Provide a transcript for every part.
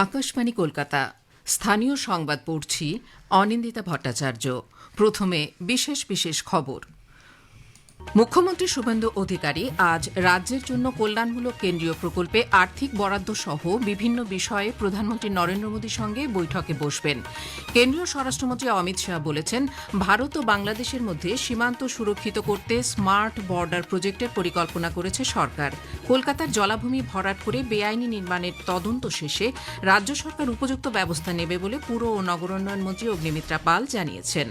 আকাশবাণী কলকাতা স্থানীয় সংবাদ পড়ছি অনিন্দিতা ভট্টাচার্য। প্রথমে বিশেষ বিশেষ খবর। মুখ্যমন্ত্রী শুভেন্দু অধিকারী আজ রাজ্যের জন্য কল্যাণমূলক কেন্দ্রীয় প্রকল্পে আর্থিক বরাদ্দ সহ বিভিন্ন বিষয়ে প্রধানমন্ত্রী নরেন্দ্র মোদীর সঙ্গে বৈঠকে বসবেন। কেন্দ্রীয় স্বরাষ্ট্রমন্ত্রী অমিত শাহ বলেছেন, ভারত ও বাংলাদেশের মধ্যে সীমান্ত সুরক্ষিত করতে স্মার্ট বর্ডার প্রজেক্টের পরিকল্পনা করেছে সরকার। কলকাতার জলাভূমি ভরাট করে বেআইনি নির্মাণের তদন্ত শেষে রাজ্য সরকার উপযুক্ত ব্যবস্থা নেবে বলে পুর ও নগরোন্নয়ন মন্ত্রী অগ্নিমিত্রা পাল জানিয়েছেন।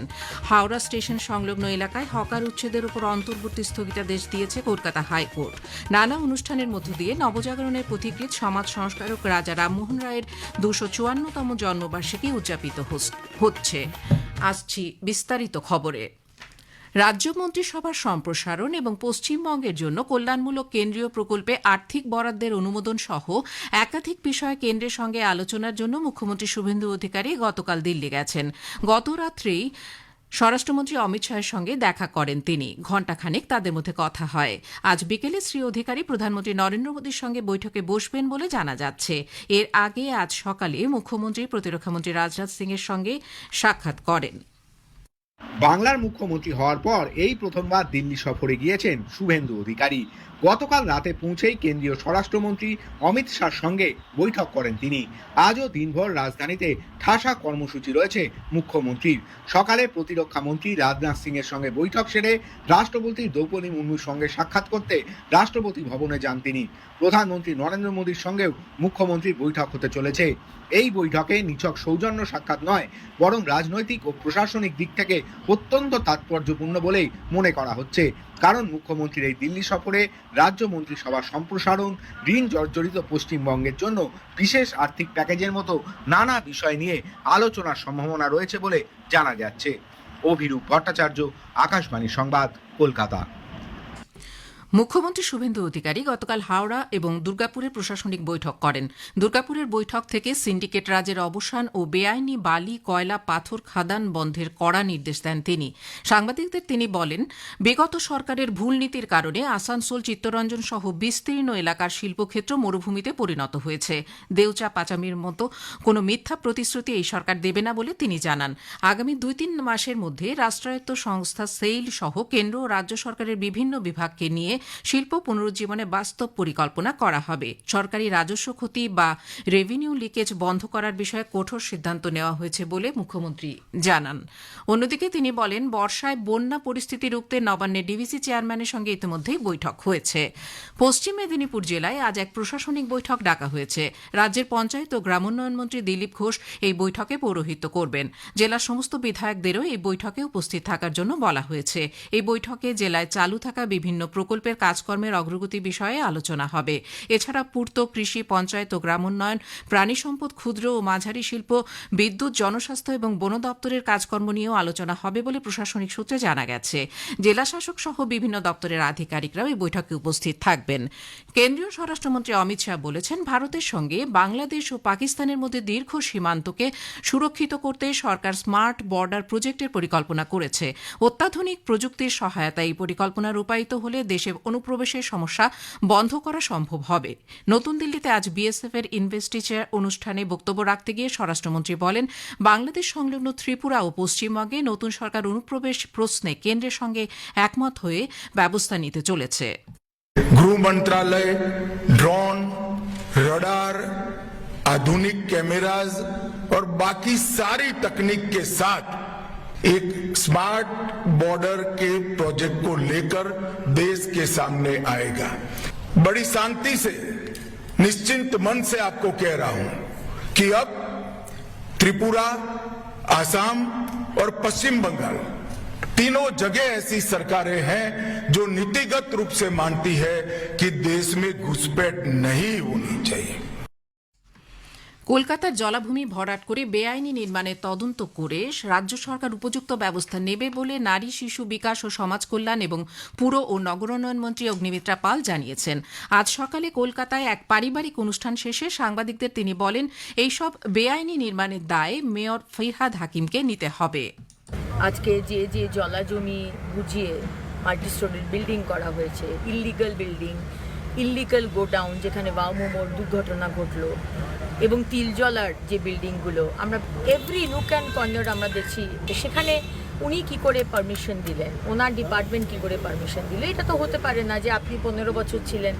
হাওড়া স্টেশন সংলগ্ন এলাকায় হকার উচ্ছেদের উপর অন্তর্বর্তী স্থগিতাদেশ দিয়েছে কলকাতা হাইকোর্ট। নানা অনুষ্ঠানের মধ্য দিয়ে নবজাগরণের পথিকৃৎ সমাজ সংস্কারক রাজা রামমোহন রায়ের ২৫৪তম জন্মবার্ষিকী উদযাপিত হচ্ছে। আসছি বিস্তারিত খবরে। রাজ্য মন্ত্রিসভার সম্প্রসারণ এবং পশ্চিমবঙ্গের জন্য কল্যাণমূলক কেন্দ্রীয় প্রকল্পে আর্থিক বরাদ্দের অনুমোদন সহ একাধিক বিষয়ে কেন্দ্রের সঙ্গে আলোচনার জন্য মুখ্যমন্ত্রী শুভেন্দু অধিকারী গতকাল দিল্লি গেছেন। গতরাত্রেই স্বরাষ্ট্রমন্ত্রী অমিত শাহের সঙ্গে দেখা করেন তিনি। ঘণ্টাখানেক তাদের মধ্যে কথা হয়। আজ বিকেলে শ্রী অধিকারী প্রধানমন্ত্রী নরেন্দ্র মোদীর সঙ্গে বৈঠকে বসবেন বলে জানা যাচ্ছে। এর আগে আজ সকালে মুখ্যমন্ত্রী প্রতিরক্ষামন্ত্রী রাজনাথ সিং এর সঙ্গে সাক্ষাৎ করেন। বাংলার মুখ্যমন্ত্রী হওয়ার পর এই প্রথমবার দিল্লি সফরে গিয়েছেন শুভেন্দু অধিকারী। গতকাল রাতে পৌঁছেই কেন্দ্রীয় স্বরাষ্ট্রমন্ত্রী অমিত শাহর সঙ্গে বৈঠক করেন তিনি। আজও দিনভর রাজধানীতে ঠাসা কর্মসূচি রয়েছে মুখ্যমন্ত্রীর। সকালে প্রতিরক্ষা মন্ত্রী রাজনাথ সিং এর সঙ্গে বৈঠক সেরে রাষ্ট্রপতি দ্রৌপদী মুর্মুর সঙ্গে সাক্ষাৎ করতে রাষ্ট্রপতি ভবনে যান তিনি। প্রধানমন্ত্রী নরেন্দ্র মোদীর সঙ্গেও মুখ্যমন্ত্রীর বৈঠক হতে চলেছে। এই বৈঠকে নিছক সৌজন্য সাক্ষাৎ নয়, বরং রাজনৈতিক ও প্রশাসনিক দিক থেকে অত্যন্ত তাৎপর্যপূর্ণ বলেই মনে করা হচ্ছে। কারণ মুখ্যমন্ত্রীর এই দিল্লি সফরে রাজ্য মন্ত্রিসভার সম্প্রসারণ, ঋণ জর্জরিত পশ্চিমবঙ্গের জন্য বিশেষ আর্থিক প্যাকেজের মতো নানা বিষয় নিয়ে আলোচনার সম্ভাবনা রয়েছে বলে জানা যাচ্ছে। অভিরূপ ভট্টাচার্য, আকাশবাণী সংবাদ, কলকাতা। মুখ্যমন্ত্রী শুভেন্দু অধিকারী গতকাল হাওড়া এবং দুর্গাপুরে প্রশাসনিক বৈঠক করেন। দুর্গাপুরের বৈঠক থেকে সিন্ডিকেট রাজের অবসান ও বেআইনি বালি, কয়লা, পাথর খাদান বন্ধের কড়া নির্দেশ দেন তিনি। সাংবাদিকদের তিনি বলেন, বিগত সরকারের ভুল নীতির কারণে আসানসোল, চিত্তরঞ্জন সহ বিস্তীর্ণ এলাকার শিল্পক্ষেত্র মরুভূমিতে পরিণত হয়েছে। দেউচা পাচামির মতো কোনো মিথ্যা প্রতিশ্রুতি এই সরকার দেবে না বলে তিনি জানান। আগামী ২-৩ মাসের মধ্যে রাষ্ট্রায়ত্ত সংস্থা সেইল সহ কেন্দ্র ও রাজ্য সরকারের বিভিন্ন বিভাগকে নিয়ে শিল্প পুনরুজ্জীবনে বাস্তব পরিকল্পনা করা হবে। সরকারি রাজস্ব ক্ষতি বা রেভিনিউ লিকেজ বন্ধ করার বিষয়ে কঠোর সিদ্ধান্ত নেওয়া হয়েছে বলে মুখ্যমন্ত্রী জানান। অন্যদিকে তিনি বলেন, বর্ষায় বন্যা পরিস্থিতি রুখতে নবান্নের ডিভিসি চেয়ারম্যানের সঙ্গে ইতিমধ্যেই বৈঠক হয়েছে। পশ্চিম মেদিনীপুর জেলায় আজ এক প্রশাসনিক বৈঠক ডাকা হয়েছে। রাজ্যের পঞ্চায়েত ও গ্রামোন্নয়ন মন্ত্রী দিলীপ ঘোষ এই বৈঠকে পৌরোহিত্য করবেন। জেলার সমস্ত বিধায়কদেরও এই বৈঠকে উপস্থিত থাকার জন্য বলা হয়েছে। এই বৈঠকে জেলায় চালু থাকা বিভিন্ন প্রকল্পের কাজকর্মের অগ্রগতি বিষয়ে আলোচনা হবে। এছাড়া পূর্ত, কৃষি, পঞ্চায়েত ও গ্রামোন্নয়ন, প্রাণী সম্পদ, ক্ষুদ্র ও মাঝারি শিল্প, বিদ্যুৎ, জনস্বাস্থ্য এবং বন দপ্তরের কাজকর্ম নিয়েও আলোচনা হবে বলে প্রশাসনিক সূত্রে জানা গেছে। জেলাশাসক সহ বিভিন্ন দপ্তরের আধিকারিকরাও এই বৈঠকে উপস্থিত থাকবেন। কেন্দ্রীয় স্বরাষ্ট্রমন্ত্রী অমিত শাহ বলেছেন, ভারতের সঙ্গে বাংলাদেশ ও পাকিস্তানের মধ্যে দীর্ঘ সীমান্তকে সুরক্ষিত করতে সরকার স্মার্ট বর্ডার প্রজেক্টের পরিকল্পনা করেছে। অত্যাধুনিক প্রযুক্তির সহায়তায় এই পরিকল্পনা রূপায়িত হলে দেশে অনুপ্রবেশের সমস্যা বন্ধ করা সম্ভব হবে। নতুন দিল্লিতে আজ বিএসএফ এর ইনভেস্টিচার অনুষ্ঠানে বক্তব্য রাখতে গিয়ে স্বরাষ্ট্রমন্ত্রী বলেন, বাংলাদেশ সংলগ্ন ত্রিপুরা ও পশ্চিমবঙ্গে নতুন সরকার অনুপ্রবেশ প্রশ্নে কেন্দ্রের সঙ্গে একমত হয়ে ব্যবস্থা নিতে চলেছে। गृह मंत्रालय ड्रोन, रडार, आधुनिक कैमराज और बाकी सारी तकनीक के साथ एक स्मार्ट बॉर्डर के प्रोजेक्ट को लेकर देश के सामने आएगा। बड़ी शांति से, निश्चिंत मन से आपको कह रहा हूं कि अब त्रिपुरा, आसाम और पश्चिम बंगाल तीनों जगह ऐसी सरकारें हैं जो नीतिगत रूप से मानती है कि देश में घुसपैठ नहीं होनी चाहिए। কলকাতার জলাভূমি ভরাট করে বেআইনি নির্মাণের তদন্ত করে রাজ্য সরকার উপযুক্ত ব্যবস্থা নেবে বলে নারী, শিশু বিকাশ ও সমাজ কল্যাণ এবং পুর ও নগরোন্নয়ন মন্ত্রী অগ্নিমিত্রা পাল জানিয়েছেন। আজ সকালে কলকাতায় এক পারিবারিক অনুষ্ঠান শেষে সাংবাদিকদের তিনি বলেন, এইসব বেআইনি নির্মাণের দায় মেয়র ফিরহাদ হাকিমকে নিতে হবে। আজকে যে জলাজমি বুঝিয়ে মাল্টি স্টোরির বিল্ডিং করা হয়েছে, ইললিগাল বিল্ডিং, ইললিগাল গোডাউন, যেখানে বাউমোমোর দুর্ঘটনা ঘটলো, এবং তিলজলার যে বিল্ডিংগুলো আমরা এভরি নুক অ্যান্ড কর্নার আমরা দেখছি, সেখানে উনি কি করে পারমিশন দিলেন, ওনার ডিপার্টমেন্ট কি করে পারমিশন দিল? এটা তো হতে পারে না যে আপনি 15 বছর ছিলেন,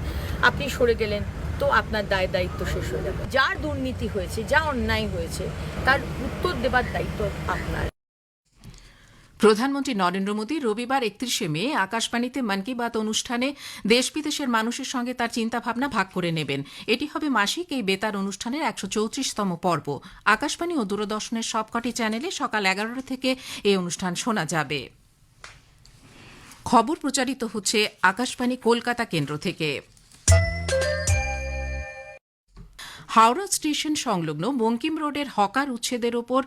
আপনি সরে গেলেন, তো আপনার দায়িত্ব শেষ হয়ে যাবে। যার দুর্নীতি হয়েছে, যা অন্যায় হয়েছে, তার উত্তর দেবার দায়িত্ব আপনার। প্রধানমন্ত্রী নরেন্দ্র মোদী রবিবার 31শে মে আকাশবাণীতে মন কি বাত অনুষ্ঠানে দেশ বিদেশের মানুষের সঙ্গে তার চিন্তাভাবনা ভাগ করে নেবেন। এটি হবে মাসিক এই বেতার অনুষ্ঠানের 134তম পর্ব। আকাশবাণী ও দূরদর্শনের সবকটি চ্যানেলে সকাল 11টা থেকে এই অনুষ্ঠান শোনা যাবে। খবর প্রচারিত হচ্ছে আকাশবাণী কলকাতা কেন্দ্র থেকে। হাওড়া স্টেশন সংলগ্ন বঙ্কিম রোডের হকার উচ্ছেদের ওপর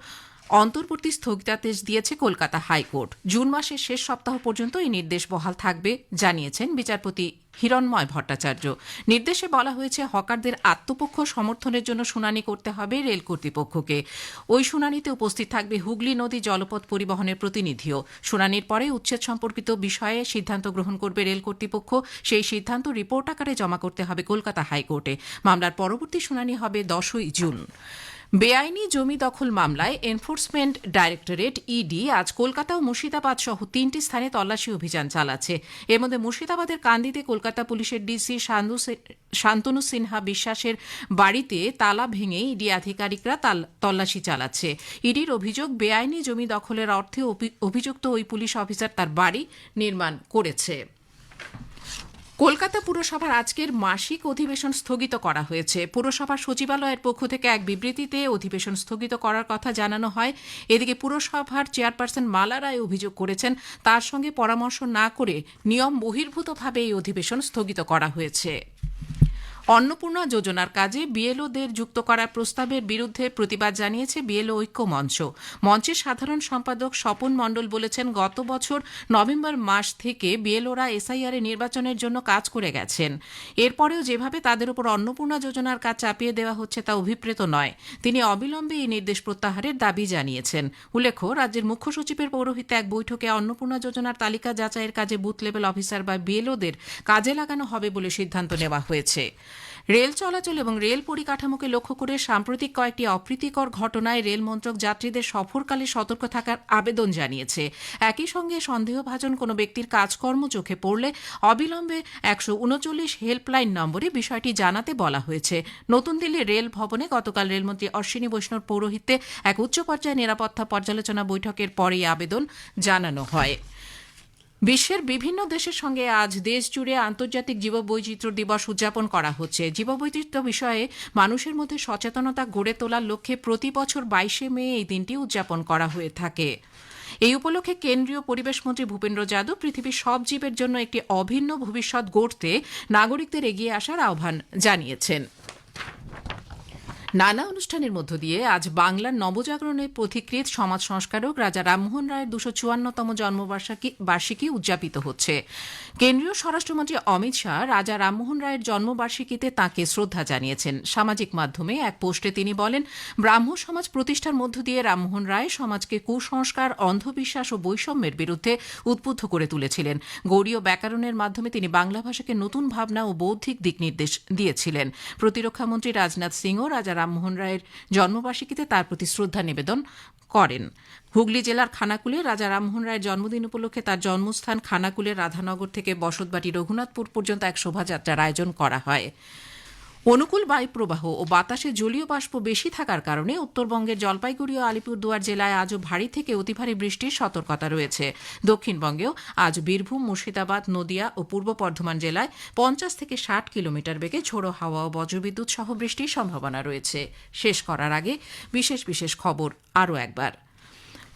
অন্তর্বর্তী স্থগিতাদেশ দিয়েছে কলকাতা হাইকোর্ট। জুন মাসের শেষ সপ্তাহ পর্যন্ত এই নির্দেশ বহাল থাকবে জানিয়েছেন বিচারপতি হিরণময় ভট্টাচার্য। নির্দেশে বলা হয়েছে, হকারদের আত্মপক্ষ সমর্থনের জন্য শুনানি করতে হবে রেল কর্তৃপক্ষকে। ওই শুনানিতে উপস্থিত থাকবে হুগলি নদী জলপথ পরিবহনের প্রতিনিধিও। শুনানির পরে উচ্ছেদ সম্পর্কিত বিষয়ে সিদ্ধান্ত গ্রহণ করবে রেল কর্তৃপক্ষ। সেই সিদ্ধান্ত রিপোর্ট আকারে জমা করতে হবে কলকাতা হাইকোর্টে। মামলার পরবর্তী শুনানি হবে 10ই জুন। বেআইনি জমি দখল মামলায় এনফোর্সমেন্ট ডাইরেক্টরেট ইডি আজ কলকাতা ও মুর্শিদাবাদ সহ 3টি স্থানে তল্লাশি অভিযান চালাচ্ছে। এর মধ্যে মুর্শিদাবাদের কান্দিতে কলকাতা পুলিশের ডিসি শান্তনু সিনহা বিশ্বাসের বাড়িতে তালা ভেঙে ইডি আধিকারিকরা তল্লাশি চালাচ্ছে। ইডির অভিযোগ, বেআইনি জমি দখলের অর্থে অভিযুক্ত ওই পুলিশ অফিসার তার বাড়ি নির্মাণ করেছে। কলকাতা পুরসভার আজকের মাসিক অধিবেশন স্থগিত করা হয়েছে। পুরসভার সচিবালয়ের পক্ষ থেকে এক বিবৃতিতে অধিবেশন স্থগিত করার কথা জানানো হয়। এদিকে পুরসভার চেয়ারপারসন মালা রায় অভিযোগ করেছেন, তার সঙ্গে পরামর্শ না করে নিয়ম বহির্ভূতভাবে এই অধিবেশন স্থগিত করা হয়েছে। অন্নপূর্ণা যোজনার কাজে বিএলওদের যুক্ত করার প্রস্তাবের বিরুদ্ধে প্রতিবাদ জানিয়েছে বিএলও ঐক্য মঞ্চ। মঞ্চের সাধারণ সম্পাদক স্বপন মণ্ডল বলেছেন, গত বছর নভেম্বর মাস থেকে বিএলওরা এসআইআর নির্বাচনের জন্য কাজ করে গেছেন। এরপরেও যেভাবে তাদের উপর অন্নপূর্ণা যোজনার কাজ চাপিয়ে দেওয়া হচ্ছে তা অভিপ্রেত নয়। তিনি অবিলম্বে এই নির্দেশ প্রত্যাহারের দাবি জানিয়েছেন। উল্লেখ্য, রাজ্যের মুখ্য সচিবের পৌরোহিত্যে এক বৈঠকে অন্নপূর্ণা যোজনার তালিকা যাচাইয়ের কাজে বুথ লেভেল অফিসার বা বিএলওদের কাজে লাগানো হবে বলে সিদ্ধান্ত নেওয়া হয়েছে। রেল চলাচল এবং রেল পরিকাঠামোকে লক্ষ্য করে সাম্প্রতিক কয়েকটি অপ্রীতিকর ঘটনায় রেল মন্ত্রক যাত্রীদের সফরকালে সতর্ক থাকার আবেদন জানিয়েছে। একই সঙ্গে সন্দেহভাজন কোনো ব্যক্তির কাজকর্ম চোখে পড়লে অবিলম্বে 139 হেল্পলাইন নম্বরে বিষয়টি জানাতে বলা হয়েছে। নতুন দিল্লির রেল ভবনে গতকাল রেলমন্ত্রী অশ্বিনী বৈষ্ণব পৌরোহিত্যে এক উচ্চ পর্যায়ে নিরাপত্তা পর্যালোচনা বৈঠকের পরে আবেদন জানানো হয়। বিশ্বের বিভিন্ন দেশের সঙ্গে আজ দেশ জুড়ে আন্তর্জাতিক জীববৈচিত্র্য দিবস উদযাপন করা হচ্ছে। জীববৈচিত্র্য বিষয়ে মানুষের মধ্যে সচেতনতা গড়ে তোলার লক্ষ্যে প্রতি বছর 22শে মে এই দিনটি উদযাপন করা হয়ে থাকে। এই উপলক্ষে কেন্দ্রীয় পরিবেশ মন্ত্রী ভূপেন্দ্র যাদব পৃথিবীর সব জীবের জন্য একটি অভিন্ন ভবিষ্যৎ গড়তে নাগরিকদের এগিয়ে আসার আহ্বান জানিয়েছেন। নানা অনুষ্ঠানের মধ্য দিয়ে আজ বাংলার নবজাগরণের পথিকৃৎ সমাজ সংস্কারক রাজা রামমোহন রায়ের 254তম জন্মবার্ষিকী উদযাপিত হচ্ছে। কেন্দ্রীয় স্বরাষ্ট্রমন্ত্রী অমিত শাহ রাজা রামমোহন রায়ের জন্মবার্ষিকীতে তাঁকে শ্রদ্ধা জানিয়েছেন। সামাজিক মাধ্যমে এক পোস্টে তিনি বলেন, ব্রাহ্ম সমাজ প্রতিষ্ঠার মধ্য দিয়ে রামমোহন রায় সমাজকে কুসংস্কার, অন্ধবিশ্বাস ও বৈষম্যের বিরুদ্ধে উদ্বুদ্ধ করে তুলেছিলেন। গৌড়ীয় ব্যাকরণের মাধ্যমে তিনি বাংলা ভাষাকে নতুন ভাবনা ও বৌদ্ধিক দিক নির্দেশ দিয়েছিলেন। প্রতিরক্ষামন্ত্রী রাজনাথ সিংও রাজা রামমোহন রায়ের জন্মবার্ষিকীতে তার প্রতি শ্রদ্ধা নিবেদন করেন। হুগলি জেলার খানাকুলে রাজা রামমোহন রায়ের জন্মদিন উপলক্ষে তার জন্মস্থান খানাকুলের রাধানগর থেকে বসতবাড়ি রঘুনাথপুর পর্যন্ত এক শোভাযাত্রার আয়োজন করা হয়। অনুকূল বায়ুপ্রবাহ ও বাতাসে জলীয় বাষ্প বেশি থাকার কারণে উত্তরবঙ্গের জলপাইগুড়ি ও আলিপুরদুয়ার জেলায় আজও ভারী থেকে অতি ভারী বৃষ্টির সতর্কতা রয়েছে। দক্ষিণবঙ্গেও আজ বীরভূম, মুর্শিদাবাদ, নদিয়া ও পূর্ব বর্ধমান জেলায় 50 থেকে 60 কিলোমিটার বেগে ঝোড়ো হাওয়া ও বজ্রবিদ্যুৎ সহ বৃষ্টির সম্ভাবনা রয়েছে। শেষ করার আগে বিশেষ খবর আরও একবার।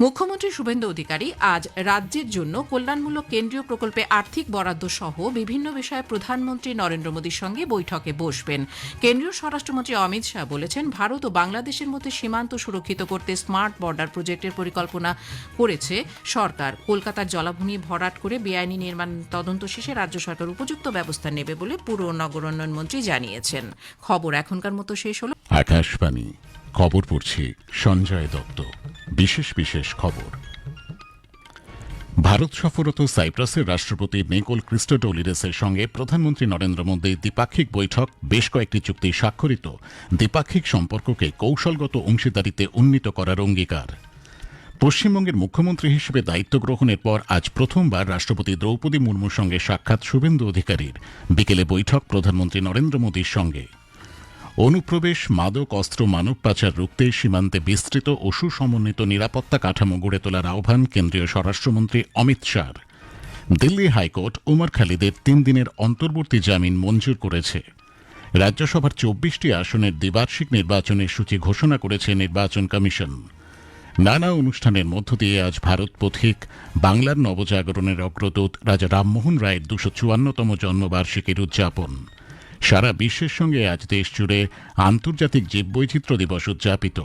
মুখ্যমন্ত্রী শুভেন্দু অধিকারী আজ রাজ্যের জন্য কল্যাণমূলক কেন্দ্রীয় প্রকল্পে আর্থিক বরাদ্দ সহ বিভিন্ন বিষয়ে প্রধানমন্ত্রী নরেন্দ্র মোদীর সঙ্গে বৈঠকে বসবেন। কেন্দ্রীয় স্বরাষ্ট্রমন্ত্রী অমিত শাহ বলেছেন, ভারত ও বাংলাদেশের মধ্যে সীমান্ত সুরক্ষিত করতে স্মার্ট বর্ডার প্রজেক্টের পরিকল্পনা করেছে সরকার। কলকাতার জলাভূমি ভরাট করে বেআইনি নির্মাণ তদন্ত শেষে রাজ্য সরকার উপযুক্ত ব্যবস্থা নেবে বলে পুর ও নগর উন্নয়ন মন্ত্রী জানিয়েছেন। খবর এখনকার মতো শেষ হল। আকাশবাণী খবর পড়ছি সঞ্জয় দত্ত। বিশেষ খবর। ভারত সফররত সাইপ্রাসের রাষ্ট্রপতি নিকোল ক্রিস্টোডোলিডেসের সঙ্গে প্রধানমন্ত্রী নরেন্দ্র মোদীর দ্বিপাক্ষিক বৈঠক বেশ কয়েকটি চুক্তি স্বাক্ষরিত, দ্বিপাক্ষিক সম্পর্ককে কৌশলগত অংশীদারিতে উন্নীত করার অঙ্গীকার। পশ্চিমবঙ্গের মুখ্যমন্ত্রী হিসেবে দায়িত্ব গ্রহণের পর আজ প্রথমবার রাষ্ট্রপতি দ্রৌপদী মুর্মুর সঙ্গে সাক্ষাৎ শুভেন্দু অধিকারীর, বিকেলে বৈঠক প্রধানমন্ত্রী নরেন্দ্র মোদীর সঙ্গে। অনুপ্রবেশ, মাদক, অস্ত্র, মানব পাচার রুখতে সীমান্তে বিস্তৃত ও সুসমন্বিত নিরাপত্তা কাঠামো গড়ে তোলার আহ্বান কেন্দ্রীয় স্বরাষ্ট্রমন্ত্রী অমিত শাহর। দিল্লি হাইকোর্ট ওমর খালিদের 3 দিনের অন্তর্বর্তী জামিন মঞ্জুর করেছে। রাজ্যসভার 24টি আসনের দ্বিবার্ষিক নির্বাচনের সূচি ঘোষণা করেছে নির্বাচন কমিশন। নানা অনুষ্ঠানের মধ্য দিয়ে আজ ভারত পথিক, বাংলার নবজাগরণের অগ্রদূত রাজা রামমোহন রায়ের 254তম জন্মবার্ষিকীর উদযাপন। সারা বিশ্বের সঙ্গে আজ দেশ জুড়ে আন্তর্জাতিক জীববৈচিত্র্য দিবস উদযাপিত।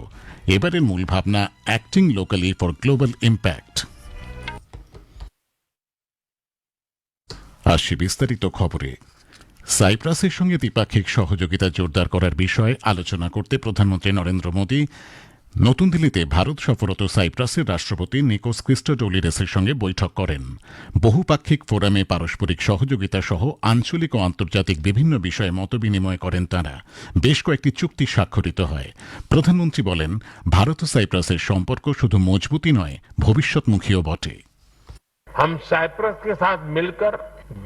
এবারের মূল ভাবনা acting locally for global impact. আসছে বিস্তারিত খবরে। সাইপ্রাসের সঙ্গে দ্বিপাক্ষিক সহযোগিতা জোরদার করার বিষয়ে আলোচনা করতে প্রধানমন্ত্রী নরেন্দ্র মোদী নতুন দিল্লিতে ভারত সফররত সাইপ্রাসের রাষ্ট্রপতি নিকোস ক্রিস্টোডোলিডেসের সঙ্গে বৈঠক করেন। বহুপাক্ষিক ফোরামে পারস্পরিক সহযোগিতা সহ আঞ্চলিক ও আন্তর্জাতিক বিভিন্ন বিষয়ে মতবিনিময় করেন তাঁরা। বেশ কয়েকটি চুক্তি স্বাক্ষরিত হয়। প্রধানমন্ত্রী বলেন, ভারত ও সাইপ্রাসের সম্পর্ক শুধু মজবুতই নয়, ভবিষ্যৎমুখীও বটে। हम साइप्रस के साथ मिलकर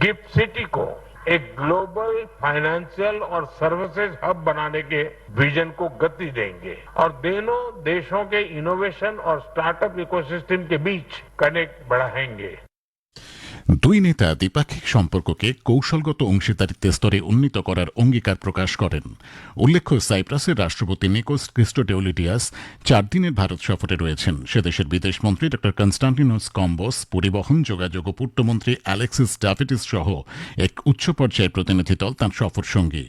गिफ्ट सिटी को एक ग्लोबल फाइनेंशियल और सर्विसेज हब बनाने के विजन को गति देंगे और दोनों देशों के इनोवेशन और स्टार्टअप इकोसिस्टम के बीच कनेक्ट बढ़ाएंगे। দুই নেতা দ্বিপাক্ষিক সম্পর্ককে কৌশলগত অংশীদারিত্বের স্তরে উন্নীত করার অঙ্গীকার প্রকাশ করেন। উল্লেখ্য, সাইপ্রাসের রাষ্ট্রপতি নিকোস ক্রিস্টোডোলিডিয়াস 4 দিনের ভারত সফরে রয়েছেন। সে দেশের বিদেশমন্ত্রী ড কনস্টান্টিনোস কম্বোস, পরিবহন, যোগাযোগ ও পূর্তমন্ত্রী অ্যালেক্সিস ডাফিটিস সহ এক উচ্চ পর্যায়ের প্রতিনিধি দল তাঁর সফর সঙ্গী।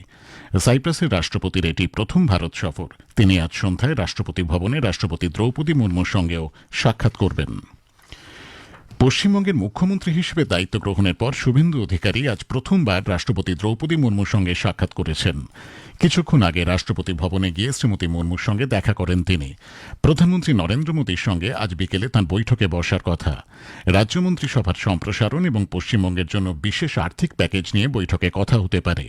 সাইপ্রাসের রাষ্ট্রপতির এটি প্রথম ভারত সফর। তিনি আজ সন্ধ্যায় রাষ্ট্রপতি ভবনে রাষ্ট্রপতি দ্রৌপদী মুর্মুর সঙ্গেও সাক্ষাৎ করবেন। পশ্চিমবঙ্গের মুখ্যমন্ত্রী হিসেবে দায়িত্ব গ্রহণের পর শুভেন্দু অধিকারী আজ প্রথমবার রাষ্ট্রপতি দ্রৌপদী মুর্মুর সঙ্গে সাক্ষাৎ করেছেন। কিছুক্ষণ আগে রাষ্ট্রপতি ভবনে গিয়ে শ্রীমতী মুর্মুর সঙ্গে দেখা করেন তিনি। প্রধানমন্ত্রী নরেন্দ্র মোদীর সঙ্গে আজ বিকেলে তাঁর বৈঠকে বসার কথা। রাজ্যমন্ত্রিসভার সম্প্রসারণ এবং পশ্চিমবঙ্গের জন্য বিশেষ আর্থিক প্যাকেজ নিয়ে বৈঠকে কথা হতে পারে।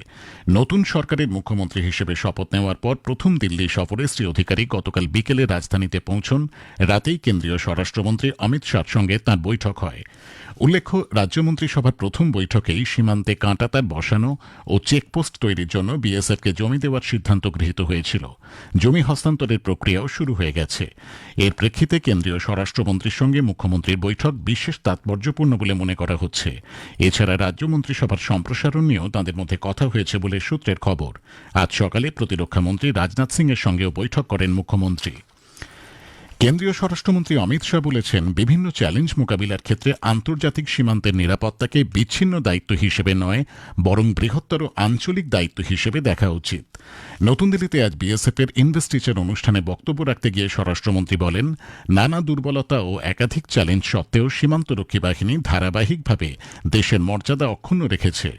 নতুন সরকারের মুখ্যমন্ত্রী হিসেবে শপথ নেওয়ার পর প্রথম দিল্লি সফরে শ্রী অধিকারী গতকাল বিকেলে রাজধানীতে পৌঁছন। রাতেই কেন্দ্রীয় স্বরাষ্ট্রমন্ত্রী অমিত শাহর সঙ্গে তাঁর বৈঠক হয়। উল্লেখ্য, রাজ্যমন্ত্রিসভার প্রথম বৈঠকেই সীমান্তে কাঁটাতার বসানো ও চেকপোস্ট তৈরির জন্য বিএসএফকে জমি দেওয়ার সিদ্ধান্ত গৃহীত হয়েছিল। জমি হস্তান্তরের প্রক্রিয়াও শুরু হয়ে গেছে। এর প্রেক্ষিতে কেন্দ্রীয় স্বরাষ্ট্রমন্ত্রীর সঙ্গে মুখ্যমন্ত্রীর বৈঠক বিশেষ তাৎপর্যপূর্ণ বলে মনে করা হচ্ছে। এছাড়া রাজ্যমন্ত্রিসভার সম্প্রসারণ নিয়েও তাঁদের মধ্যে কথা হয়েছে বলে সূত্রের খবর। আজ সকালে প্রতিরক্ষামন্ত্রী রাজনাথ সিং এর সঙ্গেও বৈঠক করেন মুখ্যমন্ত্রী। কেন্দ্রীয় স্বরাষ্ট্রমন্ত্রী অমিত শাহ বলেছেন, বিভিন্ন চ্যালেঞ্জ মোকাবিলার ক্ষেত্রে আন্তর্জাতিক সীমান্তের নিরাপত্তাকে বিচ্ছিন্ন দায়িত্ব হিসেবে নয়, বরং বৃহত্তর আঞ্চলিক দায়িত্ব হিসেবে দেখা উচিত। নতুন দিল্লিতে আজ বিএসএফ এর ইনভেস্টিচার অনুষ্ঠানে বক্তব্য রাখতে গিয়ে স্বরাষ্ট্রমন্ত্রী বলেন, নানা দুর্বলতা ও একাধিক চ্যালেঞ্জ সত্ত্বেও সীমান্তরক্ষী বাহিনী ধারাবাহিকভাবে দেশের মর্যাদা অক্ষুণ্ণ রেখেছে।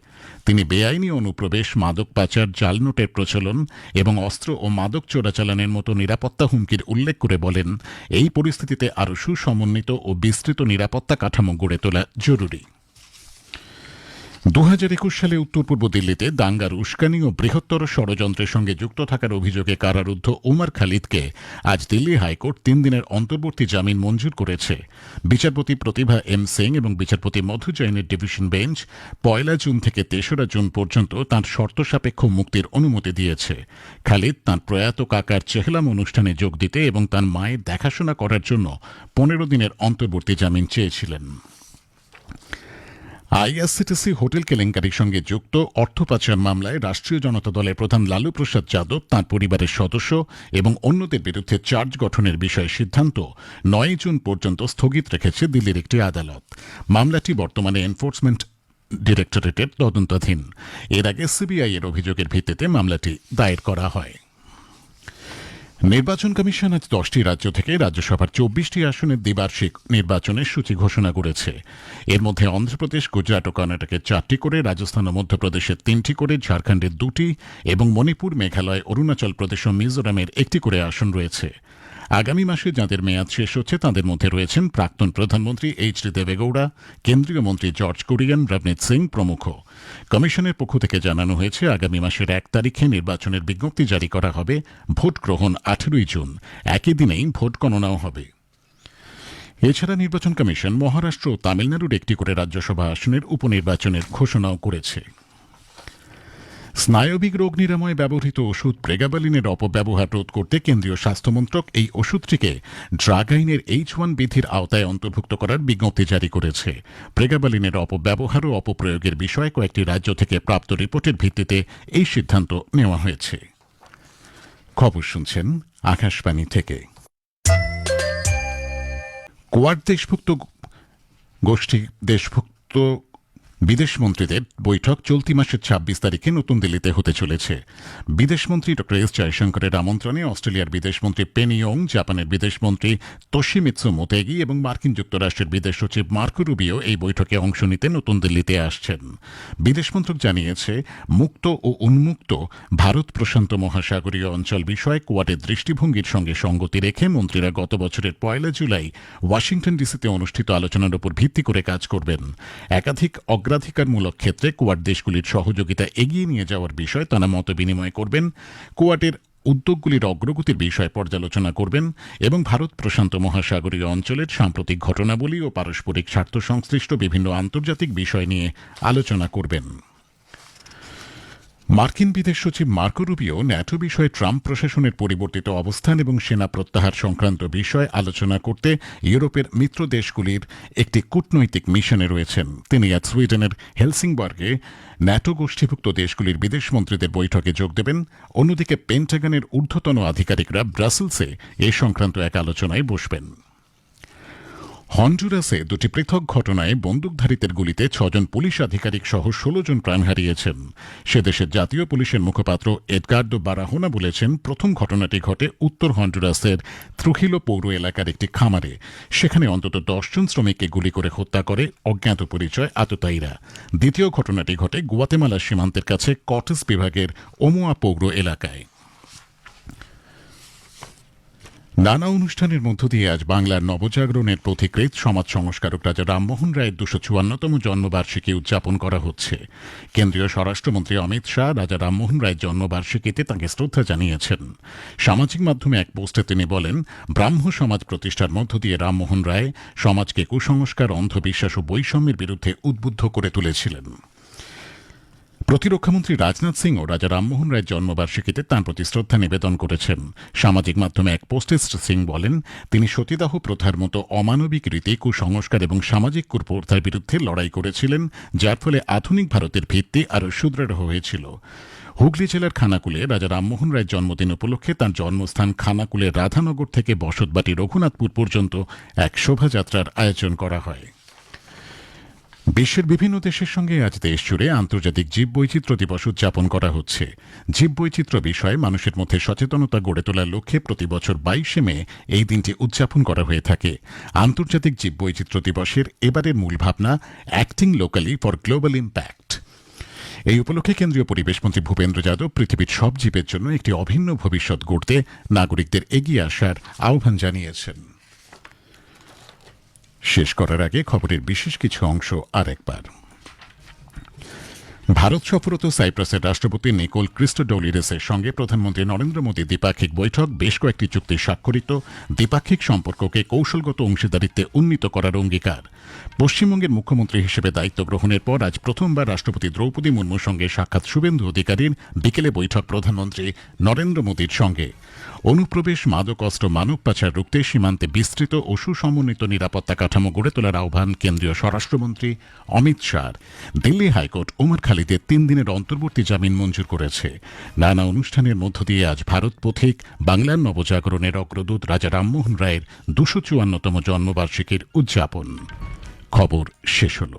তিনি বেআইনি অনুপ্রবেশ, মাদক পাচার, জাল নোটের প্রচলন এবং অস্ত্র ও মাদক চোরাচালানের মতো নিরাপত্তা হুমকির উল্লেখ করে বলেন, এই পরিস্থিতিতে আরও সুসমন্বিত ও বিস্তৃত নিরাপত্তা কাঠামো গড়ে তোলা জরুরি। 2021 সালে উত্তর পূর্ব দিল্লিতে দাঙ্গার উস্কানি ও বৃহত্তর ষড়যন্ত্রের সঙ্গে যুক্ত থাকার অভিযোগে কারারুদ্ধ ওমর খালিদকে আজ দিল্লি হাইকোর্ট 3 দিনের অন্তর্বর্তী জামিন মঞ্জুর করেছে। বিচারপতি প্রতিভা এম সিং এবং বিচারপতি মধু জৈনের ডিভিশন বেঞ্চ 1 জুন থেকে 3 জুন পর্যন্ত তাঁর শর্ত সাপেক্ষ মুক্তির অনুমতি দিয়েছে। খালিদ তাঁর প্রয়াত কাকার চেহলাম অনুষ্ঠানে যোগ দিতে এবং তাঁর মায়ের দেখাশোনা করার জন্য 15 দিনের অন্তর্বর্তী জামিন চেয়েছিলেন। আইআরসিটিসি হোটেল কেলেঙ্কারির সঙ্গে যুক্ত অর্থ পাচার মামলায় রাষ্ট্রীয় জনতা দলের প্রধান লালু প্রসাদ যাদব, তাঁর পরিবারের সদস্য এবং অন্যদের বিরুদ্ধে চার্জ গঠনের বিষয়ে সিদ্ধান্ত 9 জুন পর্যন্ত স্থগিত রেখেছে দিল্লির একটি আদালত। মামলাটি বর্তমানে এনফোর্সমেন্ট ডিরেক্টরেটের তদন্তাধীন। এর আগে সিবিআই এর অভিযোগের ভিত্তিতে মামলাটি দায়ের করা হয়। নির্বাচন কমিশন আজ 10টি রাজ্য থেকে রাজ্যসভার 24টি আসনের দ্বিবার্ষিক নির্বাচনের সূচি ঘোষণা করেছে। এর মধ্যে অন্ধ্রপ্রদেশ, গুজরাট ও কর্ণাটকের 4টি করে, রাজস্থান ও মধ্যপ্রদেশের 3টি করে, ঝাড়খণ্ডের 2টি এবং মণিপুর, মেঘালয়, অরুণাচল প্রদেশ ও মিজোরামের 1টি করে আসন রয়েছে। আগামী মাসে যাঁদের মেয়াদ শেষ হচ্ছে তাদের মধ্যে রয়েছেন প্রাক্তন প্রধানমন্ত্রী এইচ.ডি. দেবেগৌড়া, কেন্দ্রীয় মন্ত্রী জর্জ কুরিয়ান, রবনীত সিং প্রমুখ। কমিশনের পক্ষ থেকে জানানো হয়েছে আগামী মাসের 1 তারিখে নির্বাচনের বিজ্ঞপ্তি জারি করা হবে। ভোট গ্রহণ 18 জুন। একই দিনেই ভোট গণনাও হবে। এছাড়া নির্বাচন কমিশন মহারাষ্ট্র ও তামিলনাড়ুর একটি করে রাজ্যসভা আসনের উপনির্বাচনের ঘোষণাও করেছে। স্নায়বিক রোগ নিরাময়ে ব্যবহৃত ওষুধ প্রেগাবালিনের অপব্যবহার রোধ করতে কেন্দ্রীয় স্বাস্থ্যমন্ত্রক এই ওষুধটিকে ড্রাগ আইনের H1 বিধির আওতায় অন্তর্ভুক্ত করার বিজ্ঞপ্তি জারি করেছে। প্রেগাবালিনের অপব্যবহার ও অপপ্রয়োগের বিষয়ে কয়েকটি রাজ্য থেকে প্রাপ্ত রিপোর্টের ভিত্তিতে এই সিদ্ধান্ত নেওয়া হয়েছে। খবর শুনছেন আকাশবাণী থেকে। কোয়াড দেশভুক্ত বিদেশমন্ত্রীদের বৈঠক চলতি মাসের 26 তারিখে নতুন দিল্লিতে হতে চলেছে। বিদেশমন্ত্রী ড এস জয়শঙ্করের আমন্ত্রণে অস্ট্রেলিয়ার বিদেশমন্ত্রী পেনি ইয়ং, জাপানের বিদেশমন্ত্রী তোশিমিৎসু মোতেগি এবং মার্কিন যুক্তরাষ্ট্রের বিদেশ সচিব মার্কো রুবিও এই বৈঠকে অংশ নিতে নতুন দিল্লিতে আসছেন। বিদেশ মন্ত্রক জানিয়েছে, মুক্ত ও উন্মুক্ত ভারত প্রশান্ত মহাসাগরীয় অঞ্চল বিষয়ে কোয়াডের দৃষ্টিভঙ্গির সঙ্গে সঙ্গতি রেখে মন্ত্রীরা গত বছরের 1 জুলাই ওয়াশিংটন ডিসিতে অনুষ্ঠিত আলোচনার উপর ভিত্তি করে কাজ করবেন। একাধিক অগ্রাধিকারমূলক ক্ষেত্রে কোয়াড দেশগুলির সহযোগিতা এগিয়ে নিয়ে যাওয়ার বিষয়ে তারা মত বিনিময় করবেন, কোয়াডের উদ্যোগগুলির অগ্রগতির বিষয়ে পর্যালোচনা করবেন এবং ভারত প্রশান্ত মহাসাগরীয় অঞ্চলের সাম্প্রতিক ঘটনাবলী ও পারস্পরিক স্বার্থ সংশ্লিষ্ট বিভিন্ন আন্তর্জাতিক বিষয় নিয়ে আলোচনা করবেন। মার্কিন বিদেশ সচিব মার্কো রুবিও ন্যাটো বিষয়ে ট্রাম্প প্রশাসনের পরিবর্তিত অবস্থান এবং সেনা প্রত্যাহার সংক্রান্ত বিষয়ে আলোচনা করতে ইউরোপের মিত্র দেশগুলির একটি কূটনৈতিক মিশনে রয়েছেন। তিনি আজ সুইডেনের হেলসিংবর্গে ন্যাটো গোষ্ঠীভুক্ত দেশগুলির বিদেশমন্ত্রীদের বৈঠকে যোগ দেবেন। অন্যদিকে পেন্টাগনের ঊর্ধ্বতন আধিকারিকরা ব্রাসেলসে এ সংক্রান্ত এক আলোচনায় বসবেন। হন্ডুরাসে 2টি পৃথক ঘটনায় বন্দুকধারীদের গুলিতে 6 জন পুলিশ আধিকারিক সহ 16 জন প্রাণ হারিয়েছেন। সে দেশের জাতীয় পুলিশের মুখপাত্র এডগার্ডো বারাহোনা বলেছেন, প্রথম ঘটনাটি ঘটে উত্তর হন্ডুরাসের ত্রুহিলো পৌর এলাকার একটি খামারে। সেখানে অন্তত 10 জন শ্রমিককে গুলি করে হত্যা করে অজ্ঞাত পরিচয় আততায়ীরা। দ্বিতীয় ঘটনাটি ঘটে গুয়াতেমালা সীমান্তের কাছে কটেস বিভাগের ওমোয়া পৌর এলাকায়। নানা অনুষ্ঠানের মধ্য দিয়ে আজ বাংলার নবজাগরণের পথিকৃৎ সমাজ সংস্কারক রাজা রামমোহন রায়ের 254তম জন্মবার্ষিকী উদযাপন করা হচ্ছে। কেন্দ্রীয় স্বরাষ্ট্রমন্ত্রী অমিত শাহ রাজা রামমোহন রায়ের জন্মবার্ষিকীতে তাঁকে শ্রদ্ধা জানিয়েছেন। সামাজিক মাধ্যমে এক পোস্টে তিনি বলেন, ব্রাহ্ম সমাজ প্রতিষ্ঠার মধ্য দিয়ে রামমোহন রায় সমাজকে কুসংস্কার, অন্ধবিশ্বাস ও বৈষম্যের বিরুদ্ধে উদ্বুদ্ধ করে তুলেছিলেন। প্রতিরক্ষামন্ত্রী রাজনাথ সিংও রাজা রামমোহন রায়ের জন্মবার্ষিকীতে তাঁর প্রতি শ্রদ্ধা নিবেদন করেছেন। সামাজিক মাধ্যমে এক পোস্টে শ্রী সিং বলেন, তিনি সতীদাহ প্রথার মতো অমানবিক রীতি, কুসংস্কার এবং সামাজিক কুপ্রথার বিরুদ্ধে লড়াই করেছিলেন, যার ফলে আধুনিক ভারতের ভিত্তি আরও সুদৃঢ় হয়েছিল। হুগলি জেলার খানাকুলে রাজা রামমোহন রায়ের জন্মদিন উপলক্ষে তাঁর জন্মস্থান খানাকুলের রাধানগর থেকে বসতবাটি রঘুনাথপুর পর্যন্ত এক শোভাযাত্রার আয়োজন করা হয়। বিশ্বের বিভিন্ন দেশের সঙ্গে আজ দেশ জুড়ে আন্তর্জাতিক জীববৈচিত্র্য দিবস উদযাপন করা হচ্ছে। জীববৈচিত্র্য বিষয়ে মানুষের মধ্যে সচেতনতা গড়ে তোলার লক্ষ্যে প্রতি বছর 22শে মে এই দিনটি উদযাপন করা হয়ে থাকে। আন্তর্জাতিক জীববৈচিত্র্য দিবসের এবারের মূল ভাবনা acting locally for global impact. এই উপলক্ষে কেন্দ্রীয় পরিবেশমন্ত্রী ভূপেন্দ্র যাদব পৃথিবীর সব জীবের জন্য একটি অভিন্ন ভবিষ্যৎ গড়তে নাগরিকদের এগিয়ে আসার আহ্বান জানিয়েছেন। শেষ করার আগে খবরের বিশেষ কিছু অংশ আরেকবার। ভারত সফররত সাইপ্রাসের রাষ্ট্রপতি নিকোল ক্রিস্টোডোলিডেসের সঙ্গে প্রধানমন্ত্রী নরেন্দ্র মোদী দ্বিপাক্ষিক বৈঠক, বেশ কয়েকটি চুক্তি স্বাক্ষরিত, দ্বিপাক্ষিক সম্পর্ককে কৌশলগত অংশীদারিত্বে উন্নীত করার অঙ্গীকার। পশ্চিমবঙ্গের মুখ্যমন্ত্রী হিসেবে দায়িত্ব গ্রহণের পর আজ প্রথমবার রাষ্ট্রপতি দ্রৌপদী মুর্মুর সঙ্গে সাক্ষাৎ শুভেন্দু অধিকারীর, বিকেলে বৈঠক প্রধানমন্ত্রী নরেন্দ্র মোদীর সঙ্গে। অনুপ্রবেশ, মাদক অস্ত্র, মানব পাচার রুখতে সীমান্তে বিস্তৃত ও সুসমন্বিত নিরাপত্তা কাঠামো গড়ে তোলার আহ্বান কেন্দ্রীয় স্বরাষ্ট্রমন্ত্রী অমিত শাহ। দিল্লি হাইকোর্ট ওমর খালিদের 3 দিনের অন্তর্বর্তী জামিন মঞ্জুর করেছে। নানা অনুষ্ঠানের মধ্য দিয়ে আজ ভারত পথিক বাংলার নবজাগরণের অগ্রদূত রাজা রামমোহন রায়ের 254তম জন্মবার্ষিকীর উদযাপন। খবর শেষ হল।